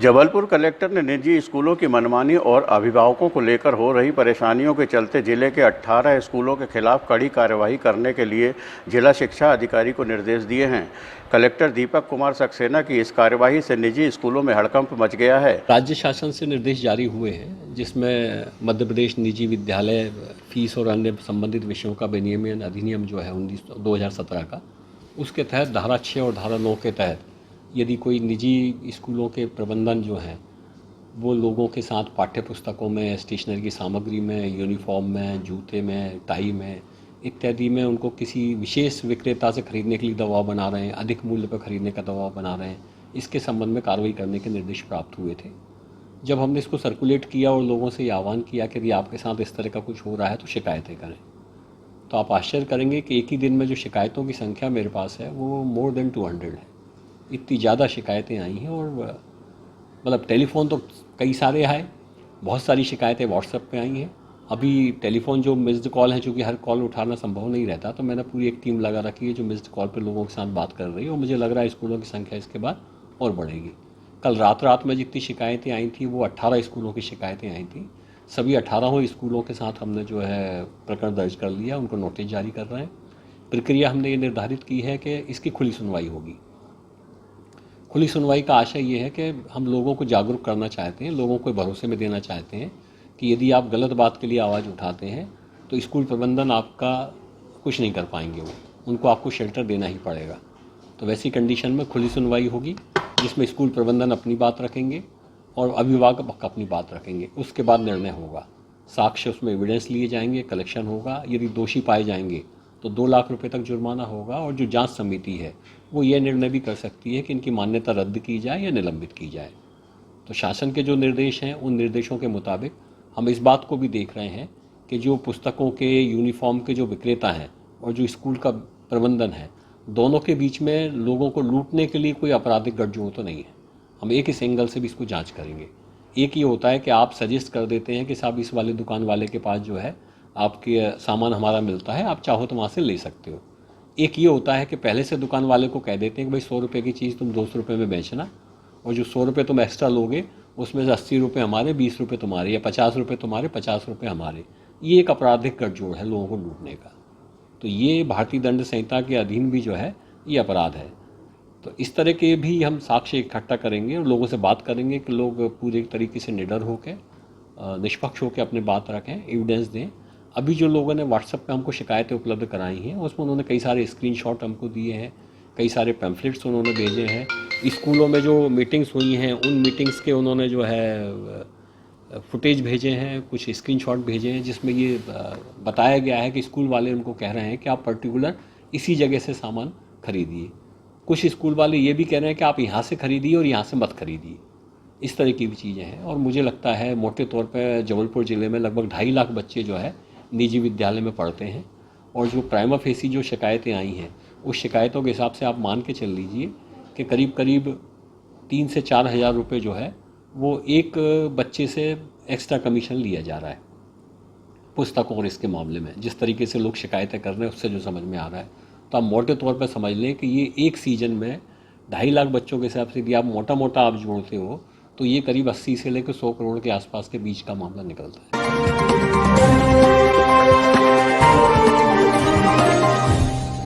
Jabalpur collector ने निजी स्कूलों की मनमानी और अभिभावकों को लेकर हो रही परेशानियों के चलते जिले के 18 स्कूलों के खिलाफ कड़ी कार्यवाही करने के लिए जिला शिक्षा अधिकारी को निर्देश दिए हैं। कलेक्टर दीपक कुमार सक्सेना की इस कार्यवाही से निजी स्कूलों में हड़कंप मच गया है। राज्य शासन से निर्देश जारी हुए हैं जिसमें मध्य प्रदेश निजी विद्यालय फीस और अन्य संबंधित विषयों का विनियमन अधिनियम जो है 2017 का, उसके तहत धारा 6 और धारा 9 के तहत यदि कोई निजी स्कूलों के प्रबंधन जो हैं वो लोगों के साथ पाठ्य पुस्तकों में, स्टेशनरी की सामग्री में, यूनिफॉर्म में, जूते में, टाई में इत्यादि में उनको किसी विशेष विक्रेता से खरीदने के लिए दबाव बना रहे हैं, अधिक मूल्य पर खरीदने का दबाव बना रहे हैं, इसके संबंध में कार्रवाई करने के निर्देश प्राप्त हुए थे। जब हमने इसको सर्कुलेट किया और लोगों से ये आह्वान किया कि यदि आपके साथ इस तरह का कुछ हो रहा है तो शिकायतें करें, तो आप आश्चर्य करेंगे कि एक ही दिन में जो शिकायतों की संख्या मेरे पास है वो मोर देन 200 है। इतनी ज़्यादा शिकायतें आई हैं और मतलब टेलीफ़ोन तो कई सारे आए, बहुत सारी शिकायतें व्हाट्सएप पे आई हैं। अभी टेलीफ़ोन जो मिस्ड कॉल है, चूँकि हर कॉल उठाना संभव नहीं रहता, तो मैंने पूरी एक टीम लगा रखी है जो मिस्ड कॉल पे लोगों के साथ बात कर रही है और मुझे लग रहा है स्कूलों की संख्या इसके बाद और बढ़ेगी। कल रात में जितनी शिकायतें आई थी वो 18 स्कूलों की शिकायतें आई थी। सभी 18 स्कूलों के साथ हमने जो है प्रकरण दर्ज कर लिया, उनको नोटिस जारी कर रहे हैं। प्रक्रिया हमने ये निर्धारित की है कि इसकी खुली सुनवाई होगी। खुली सुनवाई का आशय ये है कि हम लोगों को जागरूक करना चाहते हैं, लोगों को भरोसे में देना चाहते हैं कि यदि आप गलत बात के लिए आवाज़ उठाते हैं तो स्कूल प्रबंधन आपका कुछ नहीं कर पाएंगे, वो उनको आपको शेल्टर देना ही पड़ेगा। तो वैसी कंडीशन में खुली सुनवाई होगी जिसमें स्कूल प्रबंधन अपनी बात रखेंगे और अभिभावक अपनी बात रखेंगे। उसके बाद निर्णय होगा, साक्ष्य उसमें एविडेंस लिए जाएंगे, कलेक्शन होगा। यदि दोषी पाए जाएंगे तो 2 लाख रुपए तक जुर्माना होगा और जो जांच समिति है वो ये निर्णय भी कर सकती है कि इनकी मान्यता रद्द की जाए या निलंबित की जाए। तो शासन के जो निर्देश हैं उन निर्देशों के मुताबिक हम इस बात को भी देख रहे हैं कि जो पुस्तकों के, यूनिफॉर्म के जो विक्रेता हैं और जो स्कूल का प्रबंधन है, दोनों के बीच में लोगों को लूटने के लिए कोई आपराधिक गठजोड़ तो नहीं है। हम एक इस एंगल से भी इसको जाँच करेंगे। एक ये होता है कि आप सजेस्ट कर देते हैं कि साहब इस वाले दुकान वाले के पास जो है आपके सामान हमारा मिलता है, आप चाहो तो वहाँ से ले सकते हो। एक ये होता है कि पहले से दुकान वाले को कह देते हैं कि भाई 100 रुपये की चीज़ तुम 200 रुपये में बेचना और जो 100 रुपये तुम एक्स्ट्रा लोगे उसमें से 80 रुपये हमारे, 20 रुपये तुम्हारे, या 50 रुपये तुम्हारे, 50 रुपये हमारे। ये एक आपराधिक गठजोड़ है लोगों को लूटने का। तो ये भारतीय दंड संहिता के अधीन भी जो है ये अपराध है। तो इस तरह के भी हम साक्ष्य इकट्ठा करेंगे और लोगों से बात करेंगे कि लोग पूरे तरीके से निडर होकर, निष्पक्ष होकर अपनी बात रखें, एविडेंस दें। अभी जो लोगों ने व्हाट्सएप पे हमको शिकायतें उपलब्ध कराई हैं उसमें उन्होंने कई सारे स्क्रीनशॉट हमको दिए हैं, कई सारे पैम्फलेट्स उन्होंने भेजे हैं। स्कूलों में जो मीटिंग्स हुई हैं उन मीटिंग्स के उन्होंने जो है फुटेज भेजे हैं, कुछ स्क्रीनशॉट भेजे हैं जिसमें ये बताया गया है कि स्कूल वाले उनको कह रहे हैं कि आप पर्टिकुलर इसी जगह से सामान खरीदिए। कुछ स्कूल वाले ये भी कह रहे हैं कि आप यहाँ से खरीदिए और यहाँ से मत खरीदिए। इस तरह की भी चीज़ें हैं और मुझे लगता है मोटे तौर पर जबलपुर ज़िले में लगभग 2.5 लाख बच्चे जो है निजी विद्यालय में पढ़ते हैं और जो प्राइमा फेसी जो शिकायतें आई हैं उस शिकायतों के हिसाब से आप मान के चल लीजिए कि करीब 3 से 4 हज़ार रुपये जो है वो एक बच्चे से एक्स्ट्रा कमीशन लिया जा रहा है पुस्तकों और इसके मामले में। जिस तरीके से लोग शिकायतें कर रहे हैं उससे जो समझ में आ रहा है, तो आप मोटे तौर पर समझ लें कि ये एक सीज़न में 2.5 लाख बच्चों के हिसाब से यदि आप मोटा आप जोड़ते हो तो ये करीब 80 से लेकर 100 करोड़ के आसपास के बीच का मामला निकलता है।